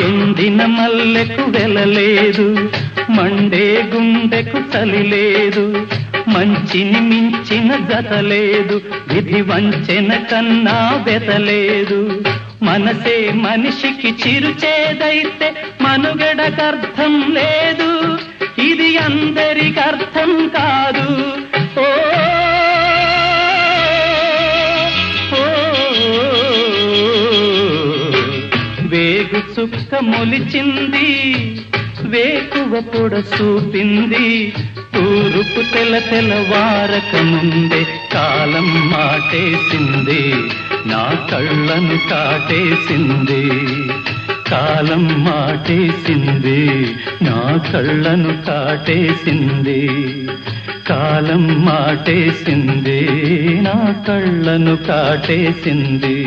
ఎండిన మల్లెకు వెలలేదు, మండే గుండెకు చలి లేదు, మంచిని మించిన జతలేదు, విధి వంచెన కన్నా వెతలేదు. మనసే మనిషికి చిరుచేదైతే మనుగడకర్థం లేదు, ఇది అందరికర్థం కాదు. ఓ వేగు చుక్క మొలిచింది, వేకువ పొడ చూపింది, తూరుపు తెలవారక ముందే కాలం మాటేసింది, నా కళ్ళను కాటేసింది. కాలం మాటేసింది, నా కళ్ళను కాటేసింది. కాలం మాటేసింది, నా కళ్ళను కాటేసింది.